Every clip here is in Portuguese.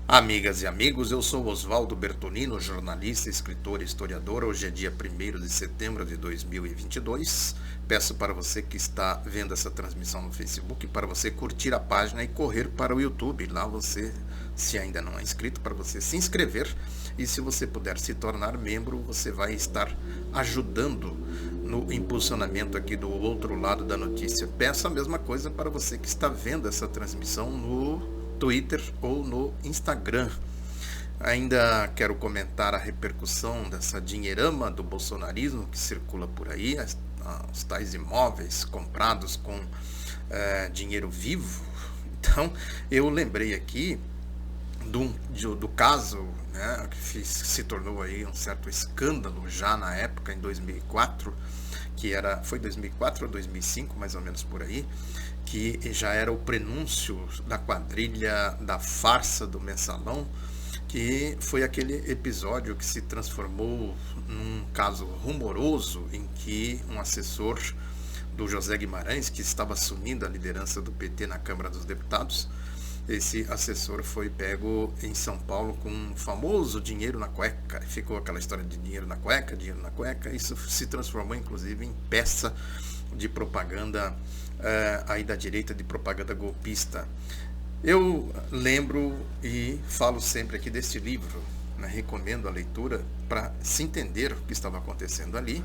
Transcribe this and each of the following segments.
Amigas e amigos, eu sou Oswaldo Bertolino, jornalista, escritor e historiador. Hoje é dia 1º de setembro de 2022. Peço para você que está vendo essa transmissão no Facebook, para você curtir a página e correr para o YouTube. Lá você, se ainda não é inscrito, para você se inscrever. E se você puder se tornar membro, você vai estar ajudando no impulsionamento aqui do outro lado da notícia. Peço a mesma coisa para você que está vendo essa transmissão no Twitter ou no Instagram. Ainda quero comentar a repercussão dessa dinheirama do bolsonarismo que circula por aí, os tais imóveis comprados com dinheiro vivo. Então, eu lembrei aqui do caso, né, que se tornou aí um certo escândalo já na época, em 2004, foi 2004 ou 2005, mais ou menos por aí, que já era o prenúncio da quadrilha da farsa do Mensalão, que foi aquele episódio que se transformou num caso rumoroso em que um assessor do José Guimarães, que estava assumindo a liderança do PT na Câmara dos Deputados, esse assessor foi pego em São Paulo com um famoso dinheiro na cueca. Ficou aquela história de dinheiro na cueca, dinheiro na cueca. Isso se transformou inclusive em peça de propaganda aí da direita, de propaganda golpista. Eu lembro e falo sempre aqui desse livro, né? Recomendo a leitura para se entender o que estava acontecendo ali,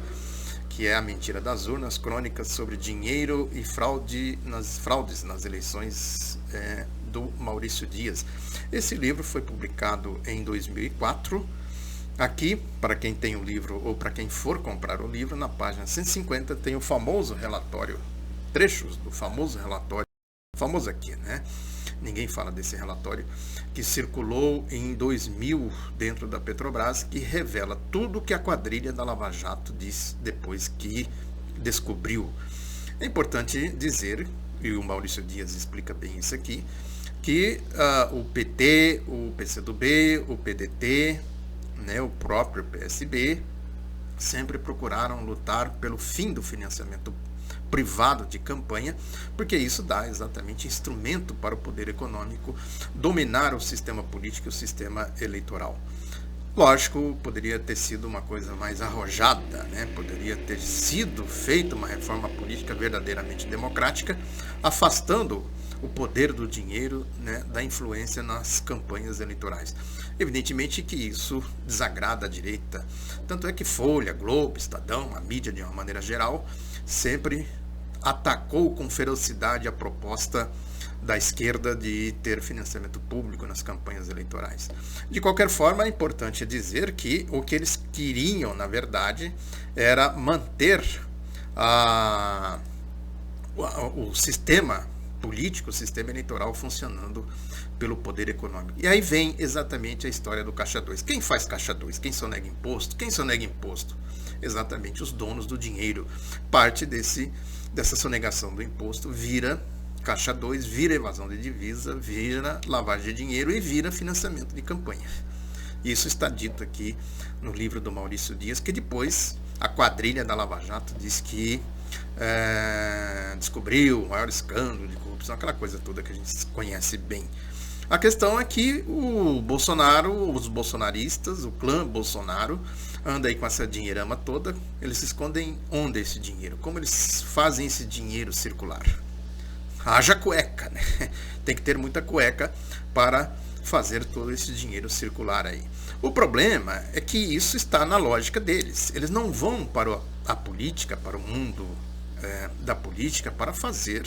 que é A Mentira das Urnas, crônicas sobre dinheiro e fraudes nas eleições do Maurício Dias. Esse livro foi publicado em 2004. Aqui, para quem tem o livro ou para quem for comprar o livro, na página 150 tem o famoso relatório, trechos do famoso relatório, famoso aqui, né? Ninguém fala desse relatório, que circulou em 2000 dentro da Petrobras, que revela tudo o que a quadrilha da Lava Jato disse depois que descobriu. É importante dizer, e o Maurício Dias explica bem isso aqui, que o PT, o PCdoB, o PDT, né, o próprio PSB, sempre procuraram lutar pelo fim do financiamento privado de campanha, porque isso dá exatamente instrumento para o poder econômico dominar o sistema político e o sistema eleitoral. Lógico, poderia ter sido uma coisa mais arrojada, né? Poderia ter sido feita uma reforma política verdadeiramente democrática, afastando o poder do dinheiro, né, da influência nas campanhas eleitorais. Evidentemente que isso desagrada a direita, tanto é que Folha, Globo, Estadão, a mídia de uma maneira geral, sempre atacou com ferocidade a proposta da esquerda de ter financiamento público nas campanhas eleitorais. De qualquer forma, é importante dizer que o que eles queriam, na verdade, era manter o sistema político, o sistema eleitoral funcionando pelo poder econômico. E aí vem exatamente a história do Caixa 2. Quem faz Caixa 2? Quem sonega imposto? Quem sonega imposto? Exatamente os donos do dinheiro. Parte dessa sonegação do imposto vira Caixa 2, vira evasão de divisa, vira lavagem de dinheiro e vira financiamento de campanha. Isso está dito aqui no livro do Maurício Dias, que depois a quadrilha da Lava Jato diz que descobriu o maior escândalo de corrupção, aquela coisa toda que a gente conhece bem. A questão é que o Bolsonaro, os bolsonaristas, o clã Bolsonaro, anda aí com essa dinheirama toda. Eles se escondem onde esse dinheiro? Como eles fazem esse dinheiro circular? Haja cueca, né? Tem que ter muita cueca para fazer todo esse dinheiro circular aí. O problema é que isso está na lógica deles. Eles não vão para a política, para o mundo da política, para fazer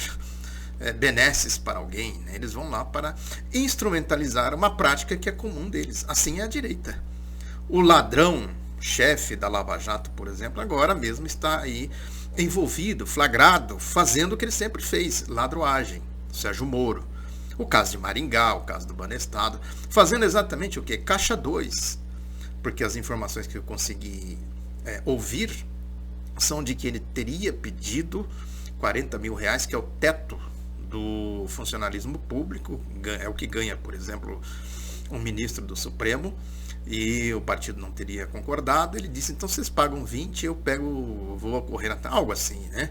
benesses para alguém, né? Eles vão lá para instrumentalizar uma prática que é comum deles. Assim é a direita. O ladrão chefe da Lava Jato, por exemplo, agora mesmo está aí envolvido, flagrado, fazendo o que ele sempre fez, ladroagem. Sérgio Moro. O caso de Maringá, o caso do Banestado, fazendo exatamente o que? Caixa 2. Porque as informações que eu consegui ouvir são de que ele teria pedido 40 mil reais, que é o teto do funcionalismo público, é o que ganha, por exemplo, um ministro do Supremo, e o partido não teria concordado. Ele disse, então vocês pagam 20, eu vou correr atrás, algo assim, né?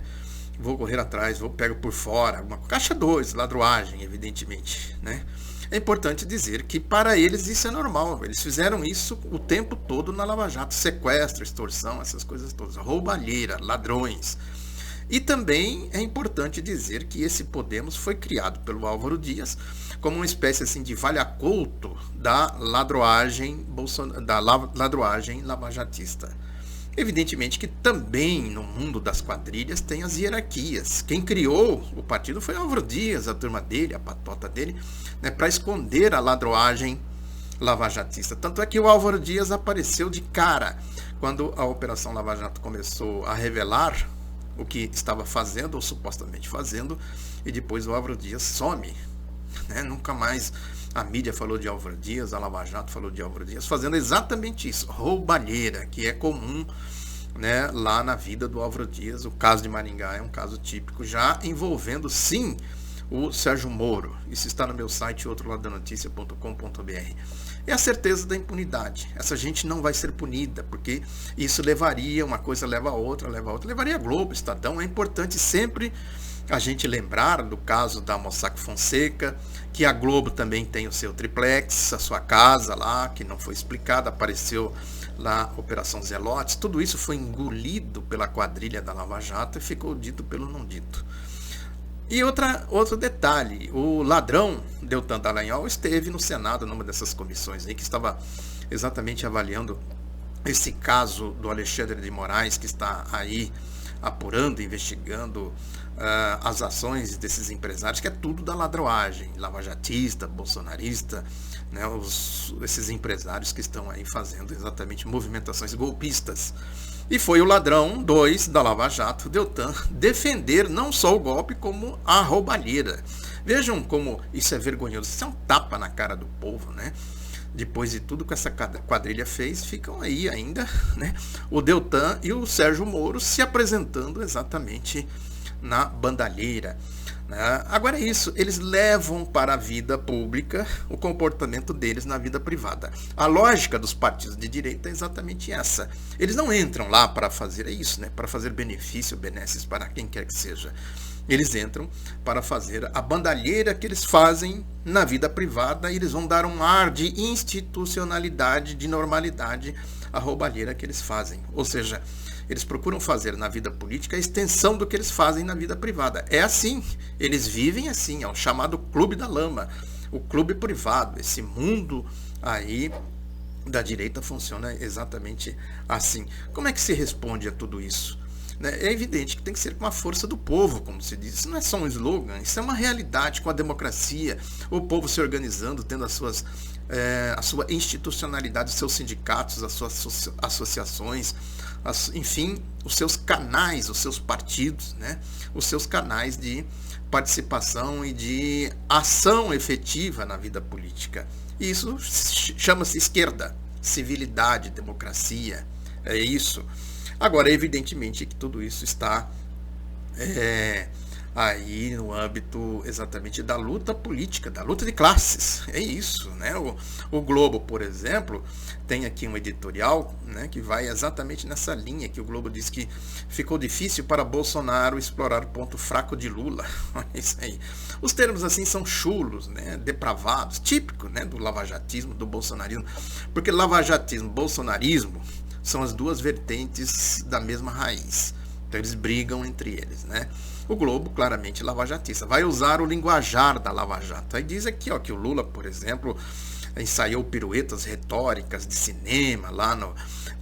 Vou correr atrás, pego por fora, Caixa 2, ladroagem, evidentemente, né? É importante dizer que para eles isso é normal. Eles fizeram isso o tempo todo na Lava Jato. Sequestro, extorsão, essas coisas todas. Roubalheira, ladrões. E também é importante dizer que esse Podemos foi criado pelo Álvaro Dias como uma espécie assim de valha-couto da ladroagem lavajatista. Evidentemente que também no mundo das quadrilhas tem as hierarquias. Quem criou o partido foi Álvaro Dias, a turma dele, a patota dele, né, para esconder a ladroagem lavajatista. Tanto é que o Álvaro Dias apareceu de cara quando a Operação Lava Jato começou a revelar o que estava fazendo ou supostamente fazendo, e depois o Álvaro Dias some, né? Nunca mais a mídia falou de Álvaro Dias, a Lava Jato falou de Álvaro Dias, fazendo exatamente isso, roubalheira, que é comum, né, lá na vida do Álvaro Dias. O caso de Maringá é um caso típico, já envolvendo sim o Sérgio Moro. Isso está no meu site outroladonoticia.com.br. É a certeza da impunidade. Essa gente não vai ser punida, porque isso levaria, uma coisa leva a outra, levaria a Globo, Estadão. É importante sempre a gente lembrar do caso da Mossack Fonseca, que a Globo também tem o seu triplex, a sua casa lá, que não foi explicada, apareceu lá Operação Zelotes. Tudo isso foi engolido pela quadrilha da Lava Jato e ficou dito pelo não dito. E outro detalhe, o ladrão Deltan Dallagnol esteve no Senado numa dessas comissões aí que estava exatamente avaliando esse caso do Alexandre de Moraes, que está aí apurando, investigando as ações desses empresários, que é tudo da ladroagem, lavajatista, bolsonarista, né, esses empresários que estão aí fazendo exatamente movimentações golpistas. E foi o ladrão 2 da Lava Jato, Deltan, defender não só o golpe, como a roubalheira. Vejam como isso é vergonhoso. Isso é um tapa na cara do povo, né? Depois de tudo que essa quadrilha fez, ficam aí ainda, né, o Deltan e o Sérgio Moro se apresentando exatamente na bandalheira. Agora é isso, eles levam para a vida pública o comportamento deles na vida privada. A lógica dos partidos de direita é exatamente essa. Eles não entram lá para fazer isso, né, para fazer benefício, benesses para quem quer que seja. Eles entram para fazer a bandalheira que eles fazem na vida privada, e eles vão dar um ar de institucionalidade, de normalidade à roubalheira que eles fazem. Ou seja, eles procuram fazer na vida política a extensão do que eles fazem na vida privada. É assim, eles vivem assim, é o chamado clube da lama, o clube privado. Esse mundo aí da direita funciona exatamente assim. Como é que se responde a tudo isso? É evidente que tem que ser com a força do povo, como se diz. Isso não é só um slogan, isso é uma realidade com a democracia, o povo se organizando, tendo a sua institucionalidade, os seus sindicatos, as suas associações, enfim, os seus canais, os seus partidos, né? Os seus canais de participação e de ação efetiva na vida política. E isso chama-se esquerda, civilidade, democracia, é isso. Agora, evidentemente que tudo isso está aí no âmbito exatamente da luta política, da luta de classes. É isso, né? O Globo, por exemplo, tem aqui um editorial, né, que vai exatamente nessa linha, que o Globo diz que ficou difícil para Bolsonaro explorar o ponto fraco de Lula. Olha isso aí. Os termos assim são chulos, né, depravados, típico, né, do lavajatismo, do bolsonarismo, porque lavajatismo e bolsonarismo são as duas vertentes da mesma raiz. Então eles brigam entre eles, né? O Globo, claramente lavajatista, vai usar o linguajar da Lava Jato. Aí diz aqui, ó, que o Lula, por exemplo, ensaiou piruetas retóricas de cinema lá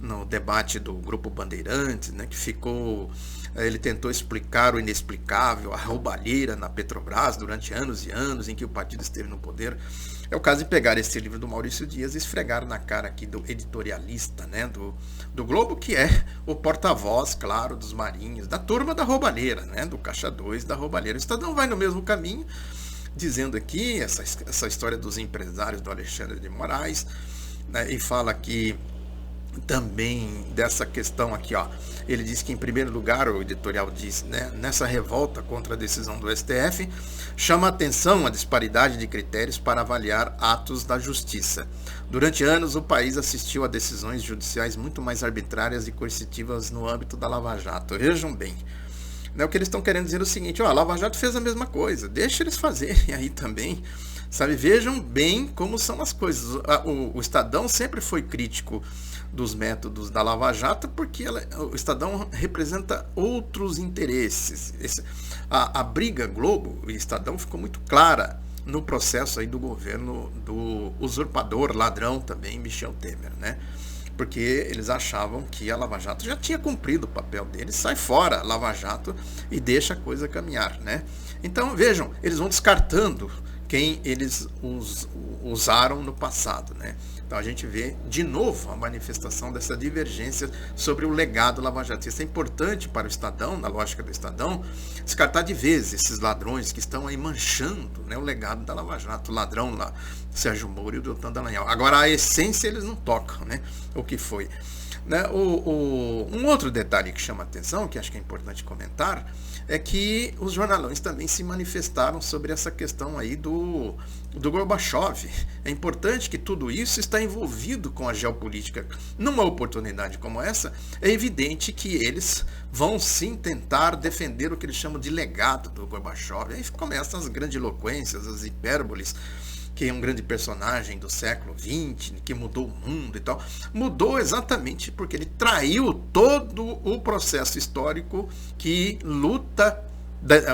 no debate do Grupo Bandeirantes, né, que ficou... Ele tentou explicar o inexplicável, a roubalheira na Petrobras durante anos e anos em que o partido esteve no poder. É o caso de pegar esse livro do Maurício Dias e esfregar na cara aqui do editorialista, né, do Globo, que é o porta-voz, claro, dos marinhos, da turma da roubalheira, né, do Caixa 2 da roubalheira. O Estadão vai no mesmo caminho, dizendo aqui essa história dos empresários do Alexandre de Moraes, né, e fala que também dessa questão aqui, ó. Ele diz que, em primeiro lugar, o editorial diz, né, nessa revolta contra a decisão do STF, chama a atenção a disparidade de critérios para avaliar atos da justiça. Durante anos, o país assistiu a decisões judiciais muito mais arbitrárias e coercitivas no âmbito da Lava Jato. Vejam bem, né, o que eles estão querendo dizer é o seguinte, ó, a Lava Jato fez a mesma coisa, deixa eles fazerem aí também, Sabe, vejam bem como são as coisas. O Estadão sempre foi crítico dos métodos da Lava Jato, porque o Estadão representa outros interesses. A briga Globo e Estadão ficou muito clara no processo aí do governo do usurpador, ladrão também, Michel Temer, né? Porque eles achavam que a Lava Jato já tinha cumprido o papel dele, sai fora Lava Jato e deixa a coisa caminhar, né? Então, vejam, eles vão descartando quem eles usaram no passado, né? Então a gente vê de novo a manifestação dessa divergência sobre o legado lavajatista. É importante para o Estadão, na lógica do Estadão, descartar de vez esses ladrões que estão aí manchando, né, o legado da Lava Jato, o ladrão lá, Sérgio Moro e o Deltan Dallagnol. Agora a essência eles não tocam, né? O que foi. Né? Um outro detalhe que chama a atenção, que acho que é importante comentar, é que os jornalões também se manifestaram sobre essa questão aí do Gorbachev. É importante que tudo isso está envolvido com a geopolítica. Numa oportunidade como essa, é evidente que eles vão sim tentar defender o que eles chamam de legado do Gorbachev. Aí começam as grandiloquências, as hipérboles, que é um grande personagem do século XX, que mudou o mundo e tal. Mudou exatamente porque ele traiu todo o processo histórico que luta,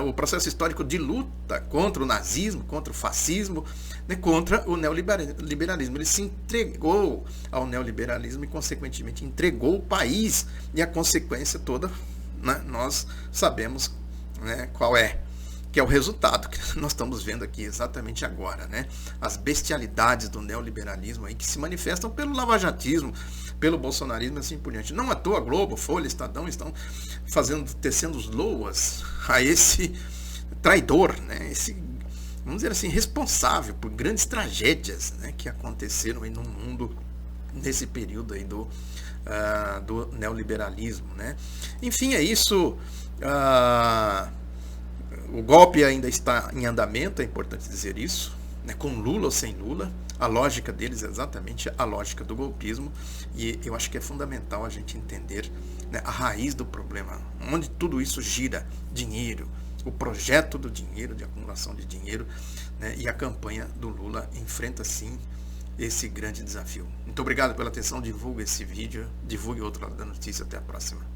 o processo histórico de luta contra o nazismo, contra o fascismo, né, contra o neoliberalismo. Ele se entregou ao neoliberalismo e, consequentemente, entregou o país. E a consequência toda, né, nós sabemos, né, qual é. Que é o resultado que nós estamos vendo aqui exatamente agora, né? As bestialidades do neoliberalismo aí que se manifestam pelo lavajatismo, pelo bolsonarismo e assim por diante. Não à toa Globo, Folha, Estadão estão tecendo loas a esse traidor, né? Esse, vamos dizer assim, responsável por grandes tragédias, né, que aconteceram aí no mundo nesse período aí do neoliberalismo, né? Enfim, é isso. O golpe ainda está em andamento, é importante dizer isso, né? Com Lula ou sem Lula, a lógica deles é exatamente a lógica do golpismo, e eu acho que é fundamental a gente entender, né, a raiz do problema, onde tudo isso gira: dinheiro, o projeto do dinheiro, de acumulação de dinheiro, né, e a campanha do Lula enfrenta sim esse grande desafio. Muito obrigado pela atenção, divulgue esse vídeo, divulgue outro lado da notícia, até a próxima.